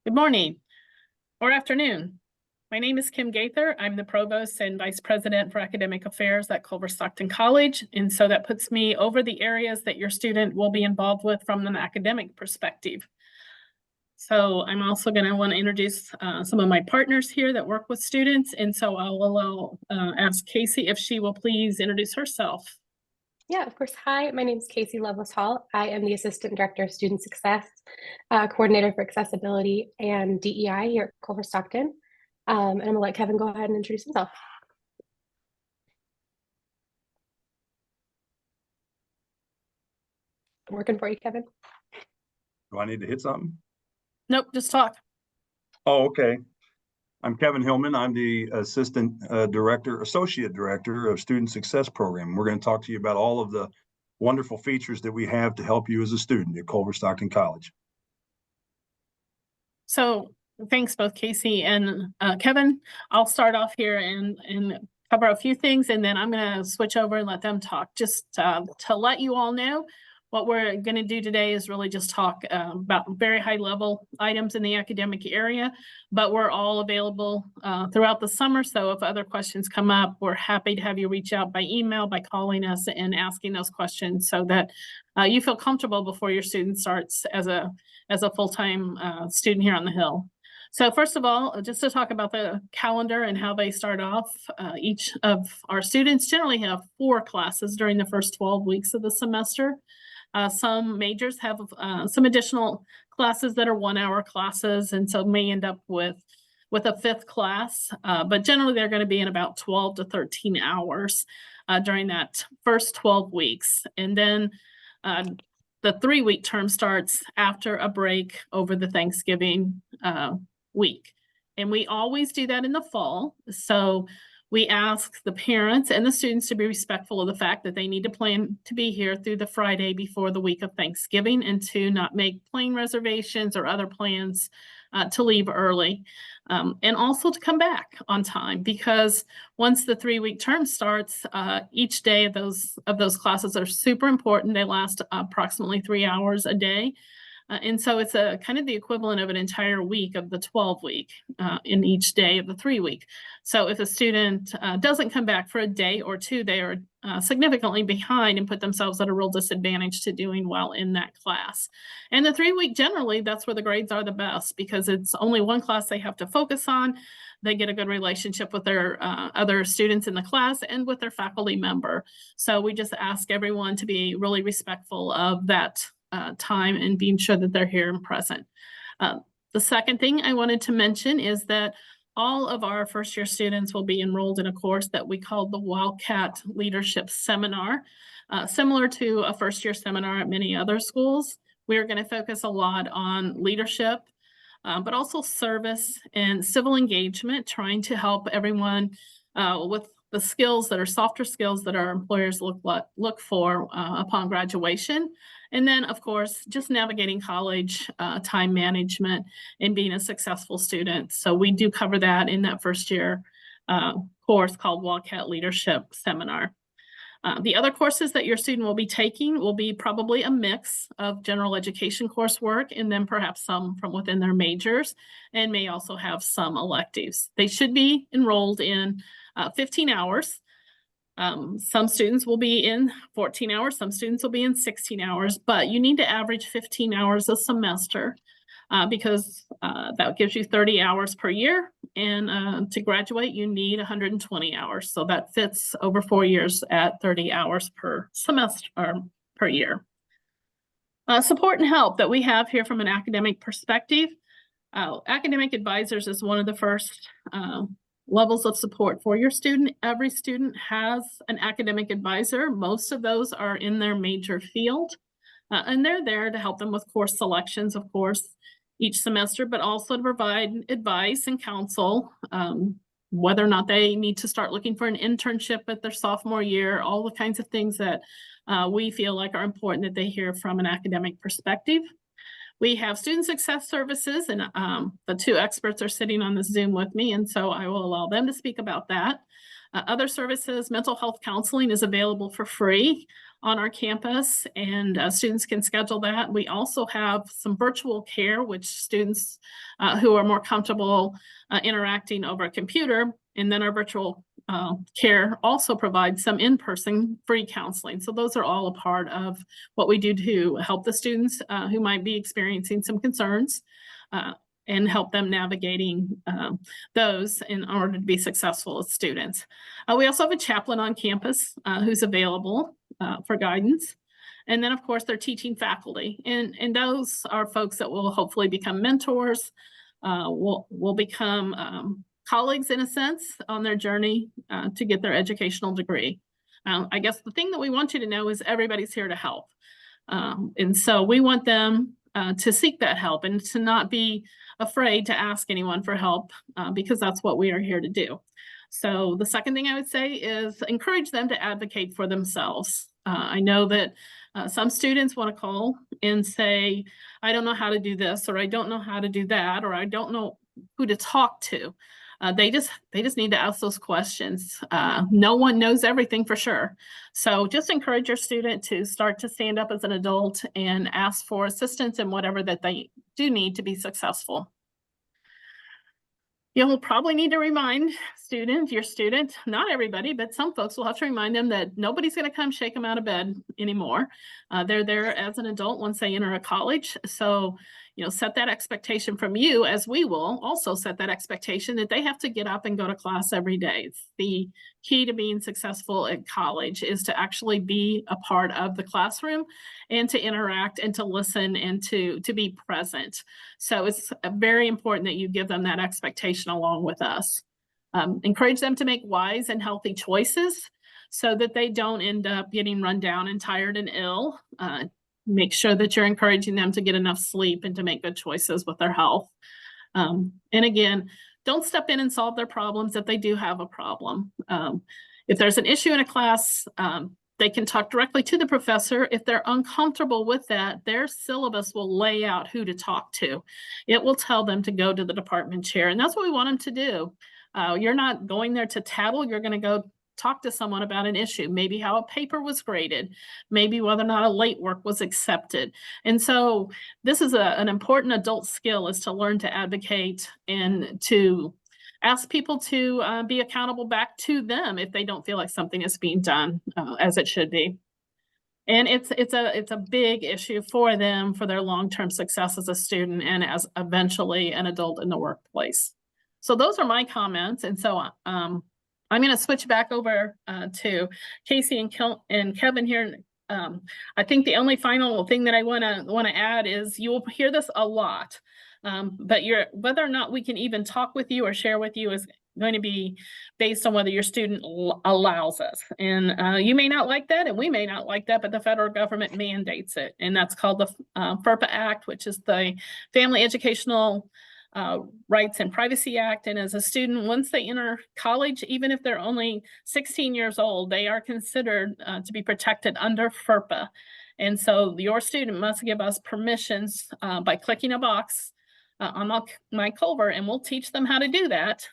Good morning or afternoon. My name is Kim Gaither. I'm the Provost and Vice President for Academic Affairs at Culver-Stockton College. And so that puts me over the areas that your student will be involved with from an academic perspective. So I'm also going to want to introduce some of my partners here that work with students. And so I'll ask Casey if she will please introduce herself. Yeah, of course. Hi, my name is Casey Lovelace Hall. I am the Assistant Director of Student Success, Coordinator for Accessibility and DEI here at Culver-Stockton. And I'm going to let Kevin go ahead and introduce himself. I'm working for you, Kevin. Do I need to hit something? Nope, just talk. Oh, okay. I'm Kevin Hillman. I'm the Associate Director of Student Success Program. We're going to talk to you about all of the wonderful features that we have to help you as a student at Culver-Stockton College. So thanks both Casey and Kevin. I'll start off here and cover a few things, and then I'm going to switch over and let them talk. Just to let you all know, what we're going to do today is really just talk about very high level items in the academic area, but we're all available throughout the summer. So if other questions come up, we're happy to have you reach out by email, by calling us and asking those questions so that you feel comfortable before your student starts as a full-time student here on the Hill. So first of all, just to talk about the calendar and how they start off, each of our students generally have 4 classes during the first 12 weeks of the semester. Some majors have some additional classes that are 1-hour classes, and so may end up with a 5th class, but generally they're going to be in about 12 to 13 hours during that first 12 weeks. And then the 3-week term starts after a break over the Thanksgiving week. And we always do that in the fall. So we ask the parents and the students to be respectful of the fact that they need to plan to be here through the Friday before the week of Thanksgiving and to not make plane reservations or other plans to leave early. And also to come back on time, because once the 3-week term starts, each day of those classes are super important. They last approximately 3 hours a day. And so it's a kind of the equivalent of an entire week of the 12-week in each day of the 3-week. So if a student doesn't come back for a day or two, they are significantly behind and put themselves at a real disadvantage to doing well in that class. And the 3-week, generally, that's where the grades are the best because it's only one class they have to focus on. They get a good relationship with their other students in the class and with their faculty member. So we just ask everyone to be really respectful of that time and being sure that they're here and present. The second thing I wanted to mention is that all of our first-year students will be enrolled in a course that we call the Wildcat Leadership Seminar. Similar to a first-year seminar at many other schools, we are going to focus a lot on leadership, but also service and civil engagement, trying to help everyone with the skills that are softer skills that our employers look for upon graduation. And then, of course, just navigating college, time management, and being a successful student. So we do cover that in that first year course called Wildcat Leadership Seminar. The other courses that your student will be taking will be probably a mix of general education coursework and then perhaps some from within their majors, and may also have some electives. They should be enrolled in 15 hours. Some students will be in 14 hours, some students will be in 16 hours, but you need to average 15 hours a semester because that gives you 30 hours per year. And to graduate, you need 120 hours. So that fits over 4 years at 30 hours per semester or per year. Support and help that we have here from an academic perspective. Academic advisors is one of the first levels of support for your student. Every student has an academic advisor. Most of those are in their major field, and they're there to help them with course selections, of course, each semester, but also to provide advice and counsel, whether or not they need to start looking for an internship at their sophomore year, all the kinds of things that we feel like are important that they hear from an academic perspective. We have student success services, and the 2 experts are sitting on this Zoom with me, and so I will allow them to speak about that. Other services, mental health counseling is available for free. on our campus, and students can schedule that. We also have some virtual care, which students who are more comfortable interacting over a computer, and then our virtual care also provides some in-person free counseling. So those are all a part of what we do to help the students who might be experiencing some concerns and help them navigating those in order to be successful as students. We also have a chaplain on campus who's available for guidance. And then, of course, they're teaching faculty. And those are folks that will hopefully become mentors, will become colleagues in a sense on their journey to get their educational degree. I guess the thing that we want you to know is everybody's here to help. And so we want them to seek that help and to not be afraid to ask anyone for help because that's what we are here to do. So the second thing I would say is encourage them to advocate for themselves. I know that some students want to call and say, I don't know how to do this, or I don't know how to do that, or I don't know who to talk to. They just need to ask those questions. No one knows everything for sure. So just encourage your student to start to stand up as an adult and ask for assistance in whatever that they do need to be successful. You'll probably need to remind your student, not everybody, but some folks will have to remind them that nobody's going to come shake them out of bed anymore. They're there as an adult once they enter a college. So, set that expectation from you, as we will also set that expectation that they have to get up and go to class every day. It's the key to being successful at college is to actually be a part of the classroom and to interact and to listen and to be present. So it's very important that you give them that expectation along with us. Encourage them to make wise and healthy choices so that they don't end up getting run down and tired and ill. Make sure that you're encouraging them to get enough sleep and to make good choices with their health. And again, don't step in and solve their problems if they do have a problem. If there's an issue in a class, they can talk directly to the professor. If they're uncomfortable with that, their syllabus will lay out who to talk to. It will tell them to go to the department chair, and that's what we want them to do. You're not going there to tattle. You're going to go talk to someone about an issue, maybe how a paper was graded, maybe whether or not a late work was accepted. And so this is an important adult skill, is to learn to advocate and to ask people to be accountable back to them if they don't feel like something is being done as it should be. And it's a big issue for them, for their long-term success as a student and as eventually an adult in the workplace. So those are my comments. And so I'm going to switch back over to Casey and Kevin here. I think the only final thing that I want to add is you will hear this a lot, but whether or not we can even talk with you or share with you is going to be based on whether your student allows us. And you may not like that, and we may not like that, but the federal government mandates it, and that's called the FERPA Act, which is the Family Educational Rights and Privacy Act. And as a student, once they enter college, even if they're only 16 years old, they are considered to be protected under FERPA. And so your student must give us permissions by clicking a box on my Culver, and we'll teach them how to do that.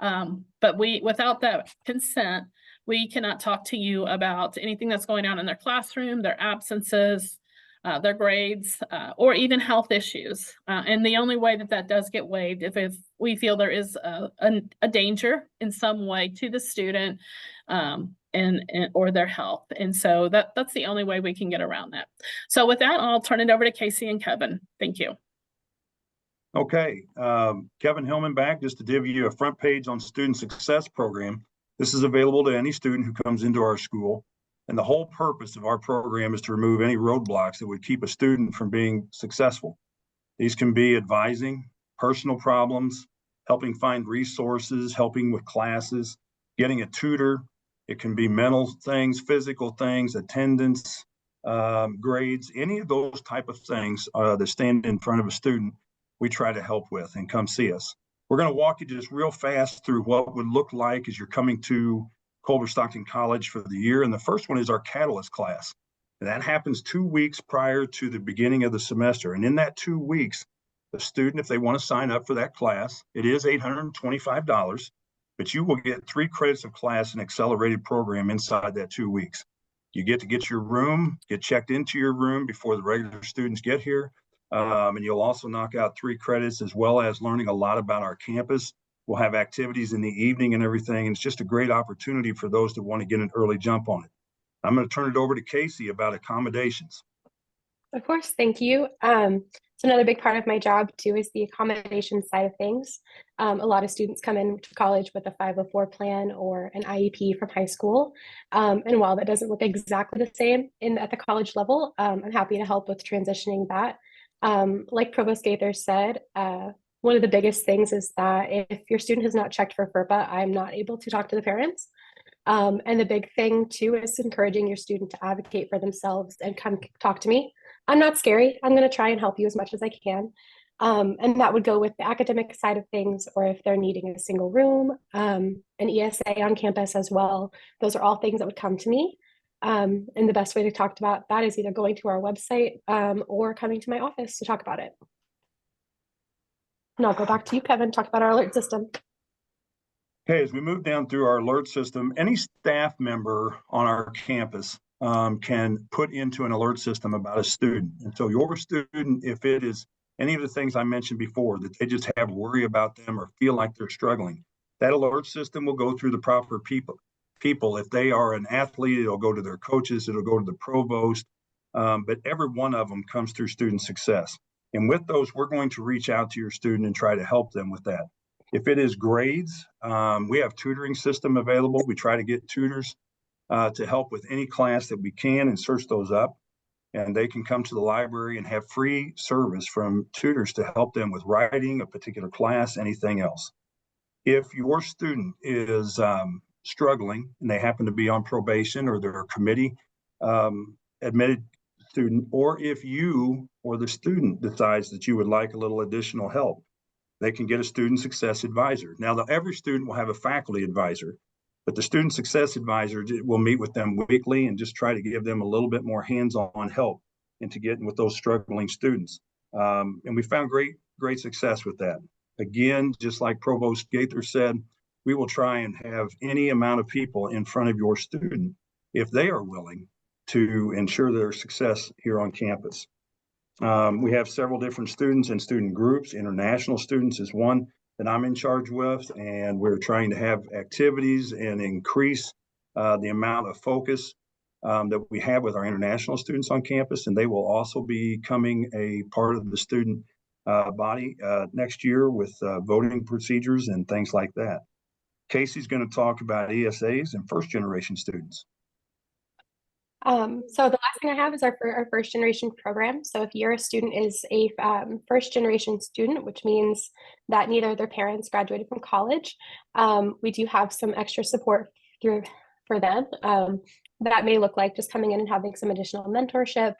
But without that consent, we cannot talk to you about anything that's going on in their classroom, their absences, their grades, or even health issues. And the only way that does get waived if we feel there is a danger in some way to the student or their health. And so that's the only way we can get around that. So with that, I'll turn it over to Casey and Kevin. Thank you. Okay, Kevin Hillman back, just to give you a front page on Student Success Program. This is available to any student who comes into our school. And the whole purpose of our program is to remove any roadblocks that would keep a student from being successful. These can be advising, personal problems, helping find resources, helping with classes, getting a tutor. It can be mental things, physical things, attendance, grades, any of those type of things that stand in front of a student, we try to help with, and come see us. We're going to walk you just real fast through what would look like as you're coming to Culver-Stockton College for the year. And the first one is our Catalyst class. And that happens 2 weeks prior to the beginning of the semester. And in that 2 weeks, the student, if they want to sign up for that class, it is $825, but you will get 3 credits of class and accelerated program inside that 2 weeks. You get to get your room, get checked into your room before the regular students get here. And you'll also knock out 3 credits, as well as learning a lot about our campus. We'll have activities in the evening and everything. And it's just a great opportunity for those that want to get an early jump on it. I'm going to turn it over to Casey about accommodations. Of course, thank you. So another big part of my job too is the accommodation side of things. A lot of students come into college with a 504 plan or an IEP from high school. And while that doesn't look exactly the same at the college level, I'm happy to help with transitioning that. Like Provost Gaither said, one of the biggest things is that if your student has not checked for FERPA, I'm not able to talk to the parents. And the big thing too is encouraging your student to advocate for themselves and come talk to me. I'm not scary. I'm going to try and help you as much as I can. And that would go with the academic side of things, or if they're needing a single room, an ESA on campus as well. Those are all things that would come to me. And the best way to talk about that is either going to our website or coming to my office to talk about it. And I'll go back to you, Kevin, talk about our alert system. Okay, as we move down through our alert system, any staff member on our campus can put into an alert system about a student. And so your student, if it is any of the things I mentioned before, that they just have worry about them or feel like they're struggling, that alert system will go through the proper people. If they are an athlete, it'll go to their coaches, it'll go to the provost, but every one of them comes through student success. And with those, we're going to reach out to your student and try to help them with that. If it is grades, we have tutoring system available. We try to get tutors to help with any class that we can and search those up. And they can come to the library and have free service from tutors to help them with writing a particular class, anything else. If your student is struggling and they happen to be on probation or they're a committee admitted student, or if you or the student decides that you would like a little additional help, they can get a student success advisor. Now, every student will have a faculty advisor, but the student success advisor will meet with them weekly and just try to give them a little bit more hands-on help into getting with those struggling students. And we found great success with that. Again, just like Provost Gaither said, we will try and have any amount of people in front of your student if they are willing to ensure their success here on campus. We have several different students and student groups. International students is one that I'm in charge with, and we're trying to have activities and increase the amount of focus that we have with our international students on campus, and they will also be becoming a part of the student body next year with voting procedures and things like that. Casey's going to talk about ESAs and first generation students. So the last thing I have is our first generation program. So if your student is a first generation student, which means that neither of their parents graduated from college, we do have some extra support for them. That may look like just coming in and having some additional mentorship,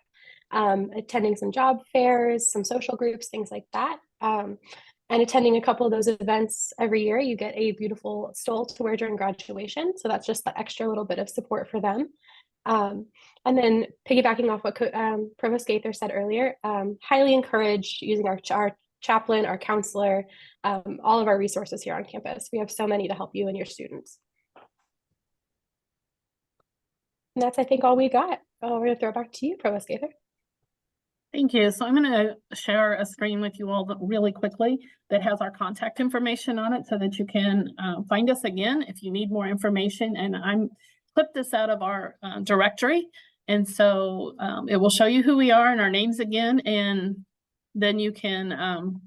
attending some job fairs, some social groups, things like that. And attending a couple of those events every year, you get a beautiful stole to wear during graduation. So that's just the extra little bit of support for them. And then piggybacking off what Provost Gaither said earlier, highly encourage using our chaplain, our counselor, all of our resources here on campus. We have so many to help you and your students. And that's, I think, all we got. We're going to throw it back to you, Provost Gaither. Thank you. So I'm going to share a screen with you all really quickly that has our contact information on it so that you can find us again if you need more information. And I'm clipped this out of our directory. And so it will show you who we are and our names again. And then you can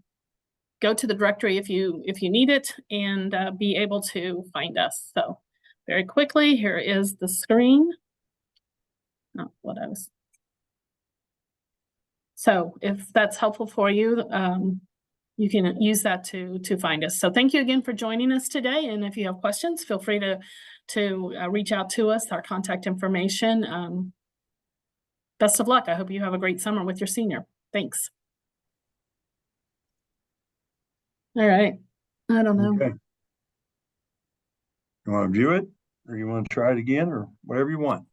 go to the directory if you need it and be able to find us. So very quickly, here is the screen. Not what I was. So if that's helpful for you, you can use that to find us. So thank you again for joining us today. And if you have questions, feel free to reach out to us, our contact information. Best of luck. I hope you have a great summer with your senior. Thanks. All right. I don't know. Okay. You want to view it, or you want to try it again, or whatever you want?